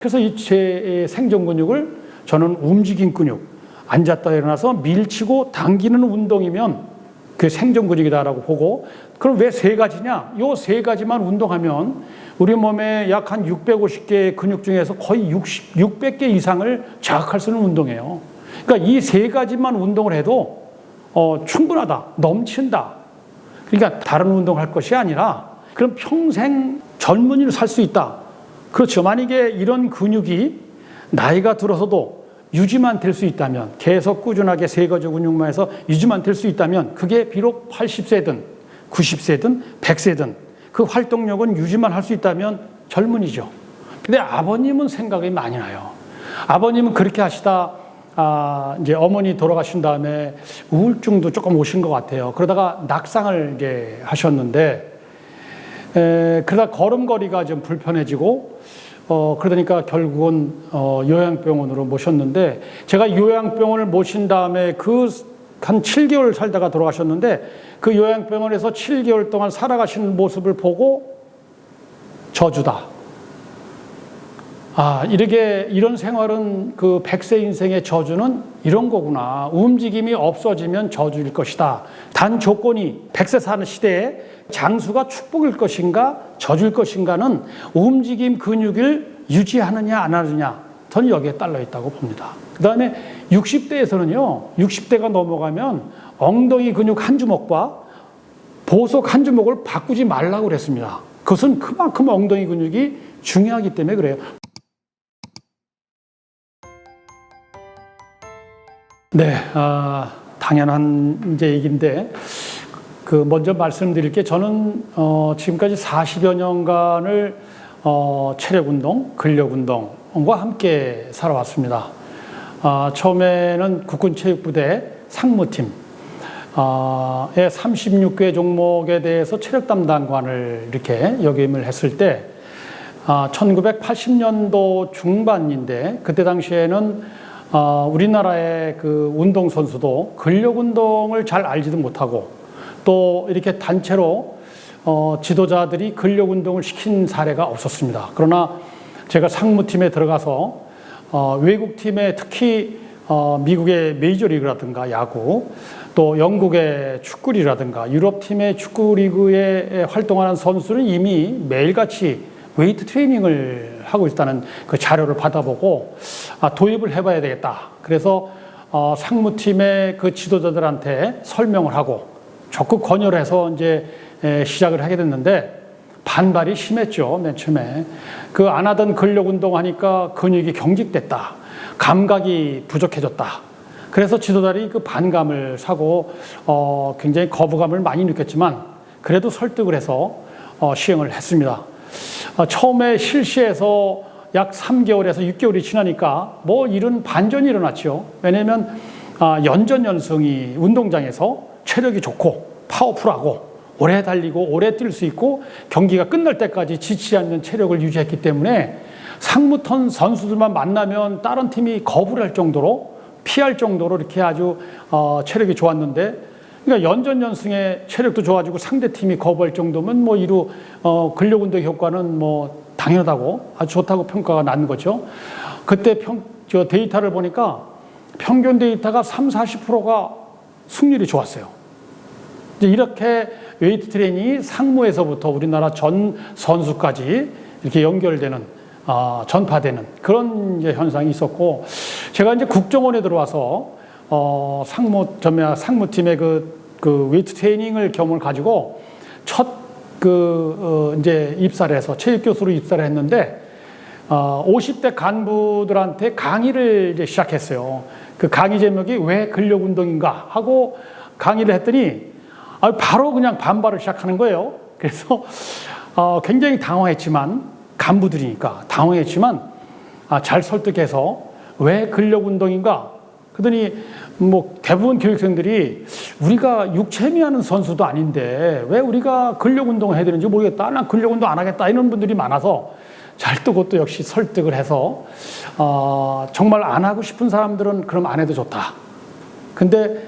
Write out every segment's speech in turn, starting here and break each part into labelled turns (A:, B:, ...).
A: 그래서 이 제 생존 근육을 저는 움직임 근육, 앉았다 일어나서 밀치고 당기는 운동이면 그게 생존 근육이다라고 보고, 그럼 왜 세 가지냐? 요 세 가지만 운동하면 우리 몸에 약 한 650개의 근육 중에서 거의 600개 이상을 자극할 수 있는 운동이에요. 그러니까 이 세 가지만 운동을 해도 충분하다, 넘친다. 그러니까 다른 운동할 것이 아니라 그럼 평생 젊은이로 살 수 있다. 그렇죠. 만약에 이런 근육이 나이가 들어서도 유지만 될 수 있다면, 계속 꾸준하게 세 가지 근육만 해서 유지만 될 수 있다면, 그게 비록 80세든 90세든 100세든 그 활동력은 유지만 할 수 있다면 젊은이죠. 근데 아버님은 생각이 많이 나요. 아버님은 그렇게 하시다 이제 어머니 돌아가신 다음에 우울증도 조금 오신 것 같아요. 그러다가 낙상을 이제 하셨는데, 그러다 걸음걸이가 좀 불편해지고, 그러니까 결국은 요양병원으로 모셨는데, 제가 요양병원을 모신 다음에 한 7개월 살다가 돌아가셨는데, 그 요양병원에서 7개월 동안 살아가시는 모습을 보고 저주다. 이런 생활은 그 100세 인생의 저주는 이런 거구나. 움직임이 없어지면 저주일 것이다. 단 조건이 100세 사는 시대에 장수가 축복일 것인가 저주일 것인가는 움직임 근육을 유지하느냐 안 하느냐, 저는 여기에 딸려 있다고 봅니다. 그 다음에 60대에서는요, 60대가 넘어가면 엉덩이 근육 한 주먹과 보석 한 주먹을 바꾸지 말라고 그랬습니다. 그것은 그만큼 엉덩이 근육이 중요하기 때문에 그래요. 네, 당연한 이제 얘기인데, 먼저 말씀드릴 게, 저는 지금까지 40여 년간을 체력 운동, 근력 운동과 함께 살아왔습니다. 처음에는 국군체육부대 상무팀, 36개 종목에 대해서 체력 담당관을 이렇게 역임을 했을 때, 1980년도 중반인데, 그때 당시에는 우리나라의 그 운동선수도 근력 운동을 잘 알지도 못하고, 또 이렇게 단체로 지도자들이 근력 운동을 시킨 사례가 없었습니다. 그러나 제가 상무팀에 들어가서 외국팀에, 특히 미국의 메이저리그라든가 야구, 또 영국의 축구리그라든가 유럽팀의 축구리그에 활동하는 선수는 이미 매일같이 웨이트 트레이닝을 하고 있다는 그 자료를 받아보고 도입을 해봐야 되겠다. 그래서 상무팀의 그 지도자들한테 설명을 하고 적극 권유를 해서 이제 시작을 하게 됐는데, 반발이 심했죠. 맨 처음에 안 하던 근력 운동 하니까 근육이 경직됐다, 감각이 부족해졌다. 그래서 지도자들이 그 반감을 사고 굉장히 거부감을 많이 느꼈지만, 그래도 설득을 해서 시행을 했습니다. 처음에 실시해서 약 3개월에서 6개월이 지나니까 이런 반전이 일어났죠. 왜냐하면 연전연승이 운동장에서 체력이 좋고 파워풀하고 오래 달리고 오래 뛸 수 있고 경기가 끝날 때까지 지치지 않는 체력을 유지했기 때문에 상무팀 선수들만 만나면 다른 팀이 거부를 할 정도로, 피할 정도로 이렇게 아주 체력이 좋았는데, 그러니까 연전연승의 체력도 좋아지고 상대팀이 거부할 정도면 이루 근력운동 효과는 당연하다고, 아주 좋다고 평가가 나는 거죠. 그때 데이터를 보니까 평균 데이터가 30-40%가 승률이 좋았어요. 이제 이렇게 웨이트 트레이닝이 상무에서부터 우리나라 전 선수까지 이렇게 연결되는, 전파되는 그런 이제 현상이 있었고, 제가 이제 국정원에 들어와서 상무팀의 그 웨이트 트레이닝을 경험을 가지고 첫 이제 입사를 해서 체육교수로 입사를 했는데, 50대 간부들한테 강의를 이제 시작했어요. 그 강의 제목이 왜 근력 운동인가 하고 강의를 했더니 바로 그냥 반발을 시작하는 거예요. 그래서 굉장히 당황했지만, 간부들이니까 당황했지만 잘 설득해서 왜 근력 운동인가? 그러더니 대부분 교육생들이 우리가 육체미하는 선수도 아닌데 왜 우리가 근력 운동을 해야 되는지 모르겠다, 난 근력 운동 안 하겠다, 이런 분들이 많아서 그것도 역시 설득을 해서 정말 안 하고 싶은 사람들은 그럼 안 해도 좋다. 근데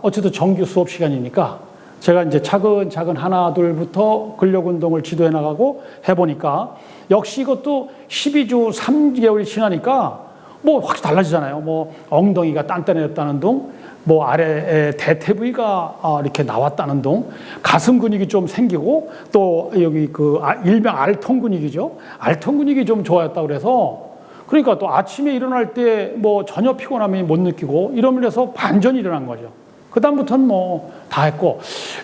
A: 어쨌든 정규 수업 시간이니까 제가 이제 차근차근 하나, 둘부터 근력 운동을 지도해 나가고 해보니까 역시 이것도 12주 3개월이 지나니까 뭐 확실히 달라지잖아요. 뭐 엉덩이가 단단해졌다는 둥, 뭐 아래에 대퇴 부위가 이렇게 나왔다는 둥, 가슴 근육이 좀 생기고 또 여기 일명 알통 근육이죠. 알통 근육이 좀 좋아졌다고 그래서 그러니까 또 아침에 일어날 때 뭐 전혀 피곤함이 못 느끼고 이러면서 반전이 일어난 거죠. 그다음부터는 뭐 다 했고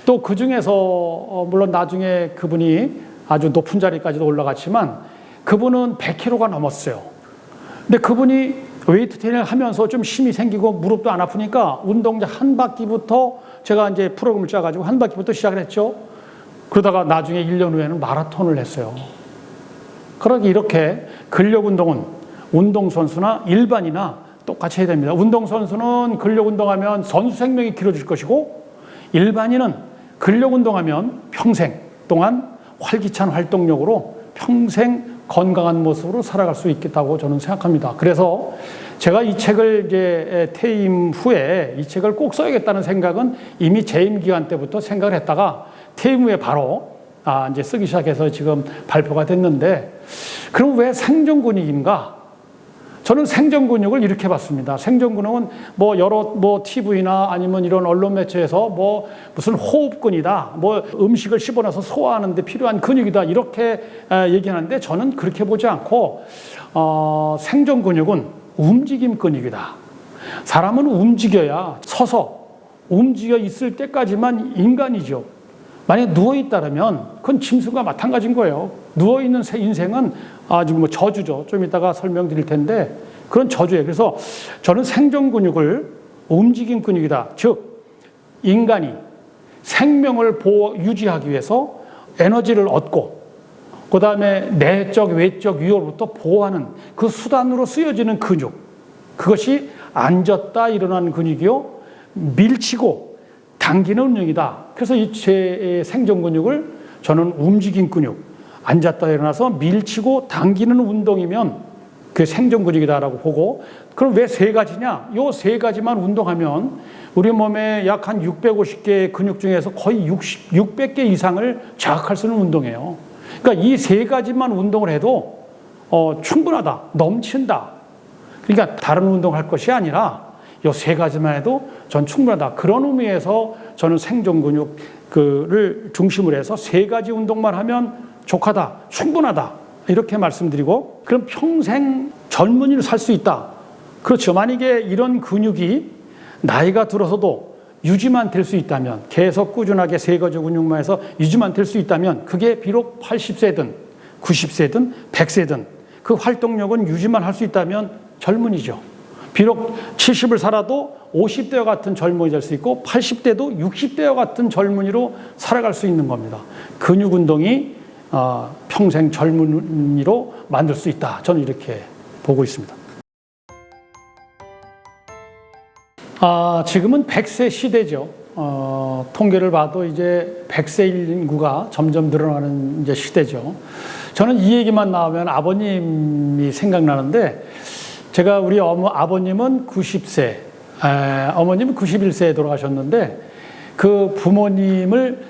A: 또 그중에서 물론 나중에 그분이 아주 높은 자리까지도 올라갔지만 그분은 100kg가 넘었어요. 근데 그분이 웨이트 트레이닝을 하면서 좀 힘이 생기고 무릎도 안 아프니까 운동장 한 바퀴부터 제가 이제 프로그램을 짜가지고 한 바퀴부터 시작을 했죠. 그러다가 나중에 1년 후에는 마라톤을 했어요. 그러기 이렇게 근력 운동은 운동선수나 일반이나 똑같이 해야 됩니다. 운동선수는 근력 운동하면 선수 생명이 길어질 것이고 일반인은 근력 운동하면 평생 동안 활기찬 활동력으로 평생 건강한 모습으로 살아갈 수 있겠다고 저는 생각합니다. 그래서 제가 이 책을 이제 퇴임 후에 이 책을 꼭 써야겠다는 생각은 이미 재임 기간 때부터 생각을 했다가 퇴임 후에 바로 이제 쓰기 시작해서 지금 발표가 됐는데 그럼 왜 생존근육인가? 저는 생존근육을 이렇게 봤습니다. 생존근육은 뭐 여러 TV나 아니면 이런 언론 매체에서 뭐 무슨 호흡근이다, 뭐 음식을 씹어내서 소화하는데 필요한 근육이다 이렇게 얘기하는데 저는 그렇게 보지 않고 생존근육은 움직임 근육이다. 사람은 움직여야 서서 움직여 있을 때까지만 인간이죠. 만약에 누워있다면 그건 짐승과 마찬가지인 거예요. 누워있는 인생은 아주 뭐 저주죠. 좀 이따가 설명드릴 텐데 그런 저주예요. 그래서 저는 생존 근육을 움직임 근육이다. 즉 인간이 생명을 유지하기 위해서 에너지를 얻고 그 다음에 내적 외적 위협으로부터 보호하는 그 수단으로 쓰여지는 근육, 그것이 앉았다 일어나는 근육이요 밀치고 당기는 운동이다. 그래서 이 제 생존 근육을 저는 움직임 근육, 앉았다 일어나서 밀치고 당기는 운동이면 그게 생존 근육이다라고 보고, 그럼 왜 세 가지냐? 요 세 가지만 운동하면 우리 몸에 약 한 650개의 근육 중에서 거의 600개 이상을 자극할 수 있는 운동이에요. 그러니까 이 세 가지만 운동을 해도 충분하다, 넘친다. 그러니까 다른 운동할 것이 아니라 이 세 가지만 해도 전 충분하다. 그런 의미에서 저는 생존 근육을 중심으로 해서 세 가지 운동만 하면 족하다, 충분하다 이렇게 말씀드리고, 그럼 평생 젊은이로 살 수 있다. 그렇죠. 만약에 이런 근육이 나이가 들어서도 유지만 될 수 있다면, 계속 꾸준하게 세 가지 근육만 해서 유지만 될 수 있다면 그게 비록 80세든 90세든 100세든 그 활동력은 유지만 할 수 있다면 젊은이죠. 비록 70을 살아도 50대와 같은 젊은이 될 수 있고 80대도 60대와 같은 젊은이로 살아갈 수 있는 겁니다. 근육 운동이 평생 젊은이로 만들 수 있다. 저는 이렇게 보고 있습니다. 지금은 100세 시대죠. 통계를 봐도 이제 100세 인구가 점점 늘어나는 이제 시대죠. 저는 이 얘기만 나오면 아버님이 생각나는데, 제가 우리 아버님은 90세, 어머님은 91세에 돌아가셨는데 그 부모님을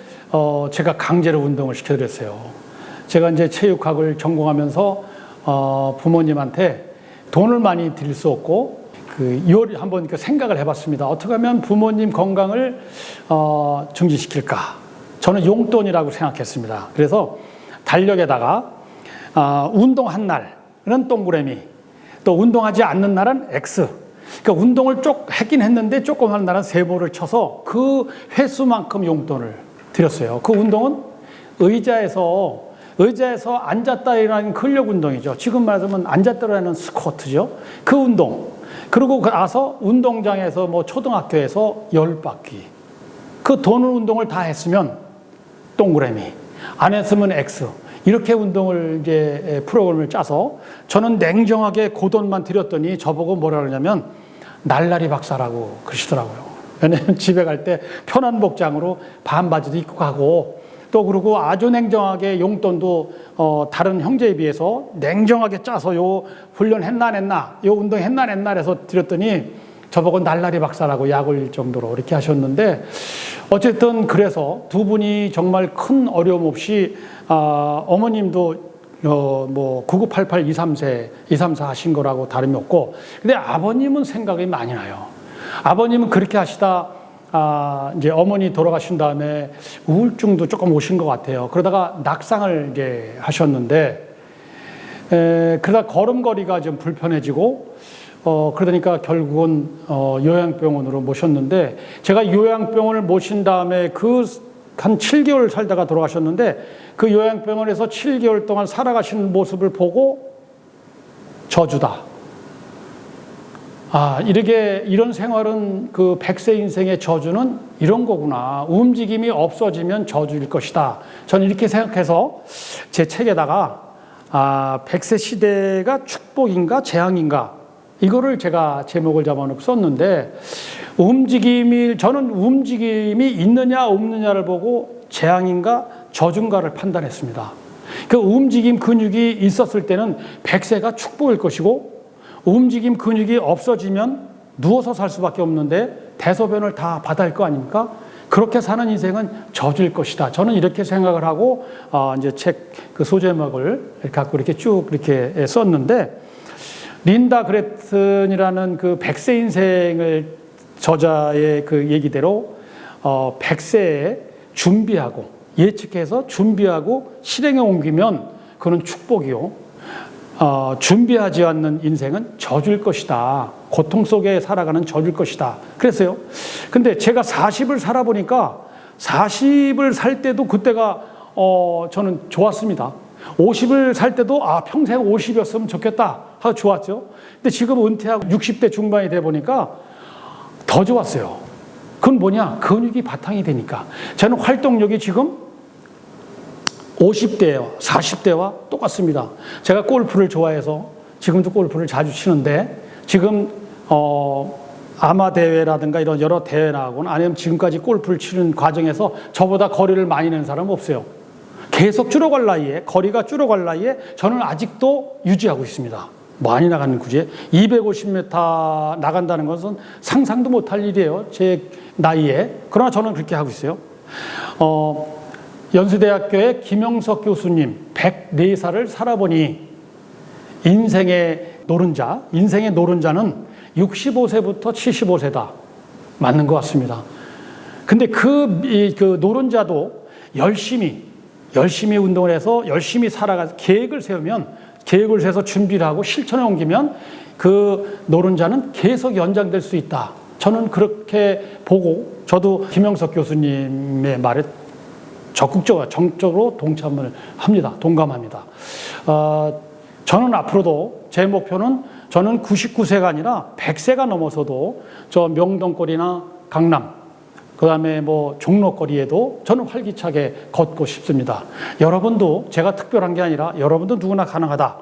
A: 제가 강제로 운동을 시켜드렸어요. 제가 이제 체육학을 전공하면서 부모님한테 돈을 많이 드릴 수 없고 한번 생각을 해봤습니다. 어떻게 하면 부모님 건강을 증진시킬까? 저는 용돈이라고 생각했습니다. 그래서 달력에다가 운동 한 날은 동그라미, 또 운동하지 않는 날은 X. 그러니까 운동을 했긴 했는데 조금 하는 날은 세모를 쳐서 그 횟수만큼 용돈을 드렸어요. 그 운동은 의자에서 앉았다 일어나는 근력 운동이죠. 지금 말하자면 앉았다 일어나는 스쿼트죠. 그 운동. 그리고 나서 운동장에서 초등학교에서 10바퀴. 그 도는 운동을 다 했으면 동그라미. 안 했으면 X. 이렇게 운동을 이제 프로그램을 짜서 저는 냉정하게 그 돈만 드렸더니 저보고 뭐라 그러냐면 날라리 박사라고 그러시더라고요. 왜냐면 집에 갈 때 편한 복장으로 반바지도 입고 가고, 또 그리고 아주 냉정하게 용돈도 다른 형제에 비해서 냉정하게 짜서 요 훈련 했나 안 했나, 요 운동 했나 안 했나 해서 드렸더니 저보고 날라리 박사라고 약 올릴 정도로 이렇게 하셨는데, 어쨌든 그래서 두 분이 정말 큰 어려움 없이, 어머님도 뭐 9988 234 하신 거라고 다름이 없고, 근데 아버님은 생각이 많이 나요. 아버님은 그렇게 하시다 이제 어머니 돌아가신 다음에 우울증도 조금 오신 것 같아요. 그러다가 낙상을 이제 하셨는데, 그러다 걸음걸이가 좀 불편해지고, 그러니까 결국은 요양병원으로 모셨는데, 제가 요양병원을 모신 다음에 한 7개월 살다가 돌아가셨는데, 그 요양병원에서 7개월 동안 살아가시는 모습을 보고 저주다. 이런 생활은 그 100세 인생의 저주는 이런 거구나. 움직임이 없어지면 저주일 것이다. 저는 이렇게 생각해서 제 책에다가 100세 시대가 축복인가 재앙인가, 이거를 제가 제목을 잡아놓고 썼는데, 저는 움직임이 있느냐 없느냐를 보고 재앙인가 저주인가를 판단했습니다. 그 움직임 근육이 있었을 때는 100세가 축복일 것이고, 움직임 근육이 없어지면 누워서 살 수밖에 없는데 대소변을 다 받을 거 아닙니까? 그렇게 사는 인생은 저주일 것이다. 저는 이렇게 생각을 하고 이제 책 그 소제목을 갖고 이렇게 쭉 이렇게 썼는데, 린다 그레튼이라는 그 100세 인생을 저자의 그 얘기대로 100세에 준비하고, 예측해서 준비하고 실행에 옮기면 그건 축복이요, 준비하지 않는 인생은 저주일 것이다. 고통 속에 살아가는 저주일 것이다. 그랬어요. 근데 제가 40을 살아보니까 40을 살 때도 그때가 저는 좋았습니다. 50을 살 때도 평생 50이었으면 좋겠다 하고 좋았죠. 근데 지금 은퇴하고 60대 중반이 돼 보니까 더 좋았어요. 그건 뭐냐? 근육이 바탕이 되니까. 저는 활동력이 지금 50대와 40대와 똑같습니다. 제가 골프를 좋아해서 지금도 골프를 자주 치는데, 지금 아마 대회라든가 이런 여러 대회 나가거나 아니면 지금까지 골프를 치는 과정에서 저보다 거리를 많이 낸 사람은 없어요. 계속 줄어갈 나이에, 거리가 줄어갈 나이에 저는 아직도 유지하고 있습니다. 많이 나가는 구제 250m 나간다는 것은 상상도 못할 일이에요, 제 나이에. 그러나 저는 그렇게 하고 있어요. 연수대학교의 김영석 교수님, 104살을 살아보니 인생의 노른자는 65세부터 75세다. 맞는 것 같습니다. 근데 그 노른자도 열심히 운동을 해서 열심히 계획을 세워서 준비를 하고 실천에 옮기면 그 노른자는 계속 연장될 수 있다. 저는 그렇게 보고, 저도 김영석 교수님의 말에 적극적으로, 정적으로 동감합니다. 저는 앞으로도 제 목표는, 저는 99세가 아니라 100세가 넘어서도 저 명동거리나 강남, 그 다음에 뭐 종로거리에도 저는 활기차게 걷고 싶습니다. 여러분도, 제가 특별한 게 아니라 여러분도 누구나 가능하다.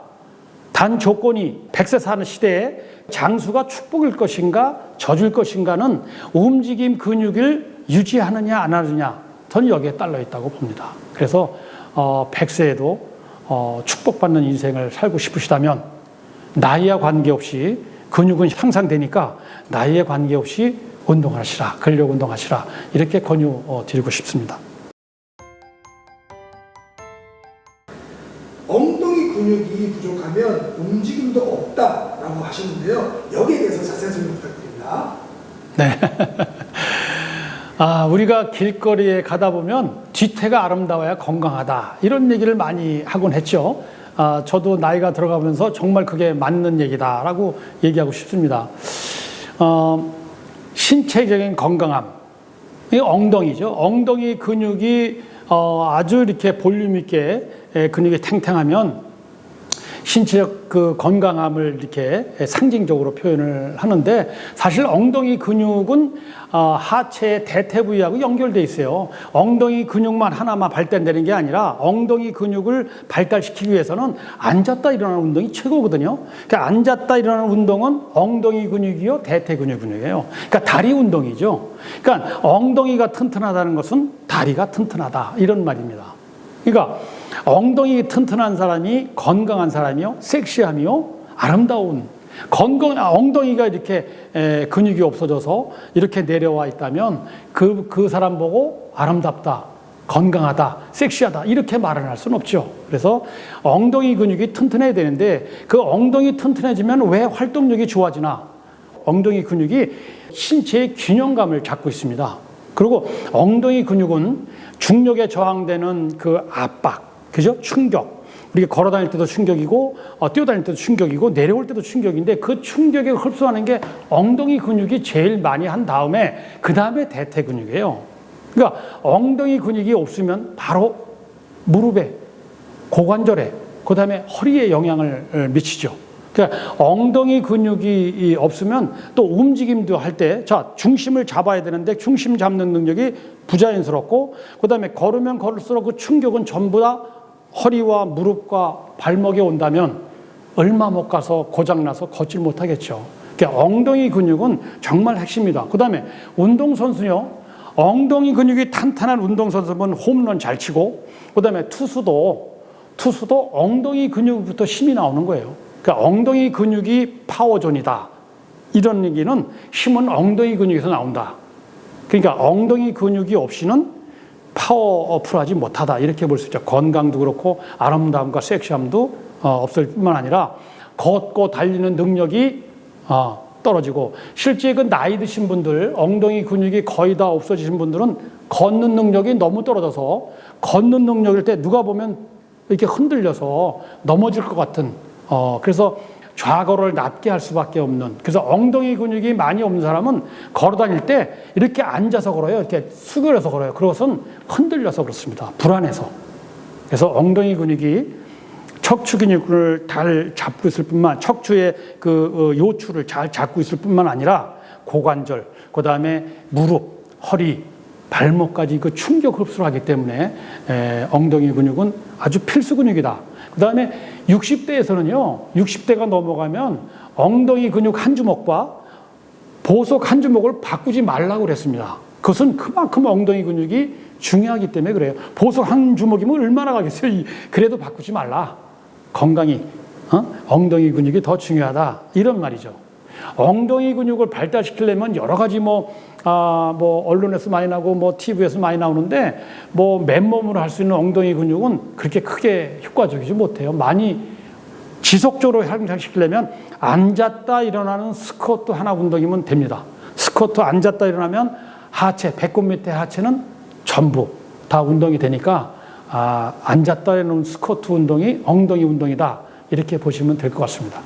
A: 단 조건이 100세 사는 시대에 장수가 축복일 것인가 저주일 것인가는 움직임 근육을 유지하느냐 안 하느냐, 저는 여기에 딸려 있다고 봅니다. 그래서 100세에도 축복받는 인생을 살고 싶으시다면 나이와 관계없이, 근육은 향상되니까 나이에 관계없이 운동하시라, 근력 운동하시라, 이렇게 권유드리고 싶습니다.
B: 엉덩이 근육이 부족하면 움직임도 없다라고 하셨는데요. 여기에 대해서 자세한 설명 부탁드립니다.
A: 네. 우리가 길거리에 가다 보면 뒤태가 아름다워야 건강하다, 이런 얘기를 많이 하곤 했죠. 저도 나이가 들어가면서 정말 그게 맞는 얘기다라고 얘기하고 싶습니다. 신체적인 건강함, 이 엉덩이죠. 엉덩이 근육이 아주 이렇게 볼륨 있게 근육이 탱탱하면 신체적 그 건강함을 이렇게 상징적으로 표현을 하는데, 사실 엉덩이 근육은 하체의 대퇴 부위하고 연결돼 있어요. 엉덩이 근육만 하나만 발달되는 게 아니라 엉덩이 근육을 발달시키기 위해서는 앉았다 일어나는 운동이 최고거든요. 그러니까 앉았다 일어나는 운동은 엉덩이 근육이요, 대퇴 근육이에요. 그러니까 다리 운동이죠. 그러니까 엉덩이가 튼튼하다는 것은 다리가 튼튼하다, 이런 말입니다. 그러니까 엉덩이 튼튼한 사람이 건강한 사람이요, 섹시하며 아름다운, 엉덩이가 이렇게 근육이 없어져서 이렇게 내려와 있다면 그 사람 보고 아름답다, 건강하다, 섹시하다 이렇게 말을 할 수는 없죠. 그래서 엉덩이 근육이 튼튼해야 되는데 그 엉덩이 튼튼해지면 왜 활동력이 좋아지나? 엉덩이 근육이 신체의 균형감을 잡고 있습니다. 그리고 엉덩이 근육은 중력에 저항되는 그 압박, 그죠? 충격. 우리가 걸어 다닐 때도 충격이고, 뛰어다닐 때도 충격이고, 내려올 때도 충격인데 그 충격에 흡수하는 게 엉덩이 근육이 제일 많이 한 다음에 그 다음에 대퇴 근육이에요. 그러니까 엉덩이 근육이 없으면 바로 무릎에, 고관절에, 그 다음에 허리에 영향을 미치죠. 그러니까 엉덩이 근육이 없으면 또 움직임도 할 때, 자, 중심을 잡아야 되는데 중심 잡는 능력이 부자연스럽고, 그 다음에 걸으면 걸을수록 그 충격은 전부 다 허리와 무릎과 발목에 온다면 얼마 못 가서 고장나서 걷질 못하겠죠. 그러니까 엉덩이 근육은 정말 핵심이다. 그 다음에 운동선수요. 엉덩이 근육이 탄탄한 운동선수면 홈런 잘 치고, 그 다음에 투수도 엉덩이 근육부터 힘이 나오는 거예요. 그러니까 엉덩이 근육이 파워존이다. 이런 얘기는 힘은 엉덩이 근육에서 나온다. 그러니까 엉덩이 근육이 없이는 파워풀하지 못하다. 이렇게 볼 수 있죠. 건강도 그렇고 아름다움과 섹시함도 없을 뿐만 아니라 걷고 달리는 능력이 떨어지고, 실제 그 나이 드신 분들, 엉덩이 근육이 거의 다 없어지신 분들은 걷는 능력이 너무 떨어져서 걷는 능력일 때 누가 보면 이렇게 흔들려서 넘어질 것 같은, 그래서 좌거를 낮게 할 수밖에 없는, 그래서 엉덩이 근육이 많이 없는 사람은 걸어 다닐 때 이렇게 앉아서 걸어요. 이렇게 수그려서 걸어요. 그것은 흔들려서 그렇습니다. 불안해서. 그래서 엉덩이 근육이 척추 근육을 잘 잡고 있을 뿐만, 척추의 그 요추를 잘 잡고 있을 뿐만 아니라 고관절, 그 다음에 무릎, 허리, 발목까지 그 충격 흡수를 하기 때문에 엉덩이 근육은 아주 필수 근육이다. 그 다음에 60대에서는요, 60대가 넘어가면 엉덩이 근육 한 주먹과 보석 한 주먹을 바꾸지 말라고 그랬습니다. 그것은 그만큼 엉덩이 근육이 중요하기 때문에 그래요. 보석 한 주먹이면 얼마나 가겠어요. 그래도 바꾸지 말라. 건강이, 엉덩이 근육이 더 중요하다. 이런 말이죠. 엉덩이 근육을 발달시키려면 여러 가지 언론에서 많이 나오고 TV에서 많이 나오는데 맨몸으로 할 수 있는 엉덩이 근육은 그렇게 크게 효과적이지 못해요. 많이 지속적으로 향상시키려면 앉았다 일어나는 스쿼트 하나 운동이면 됩니다. 스쿼트 앉았다 일어나면 하체, 배꼽 밑에 하체는 전부 다 운동이 되니까 앉았다 일어나는 스쿼트 운동이 엉덩이 운동이다. 이렇게 보시면 될 것 같습니다.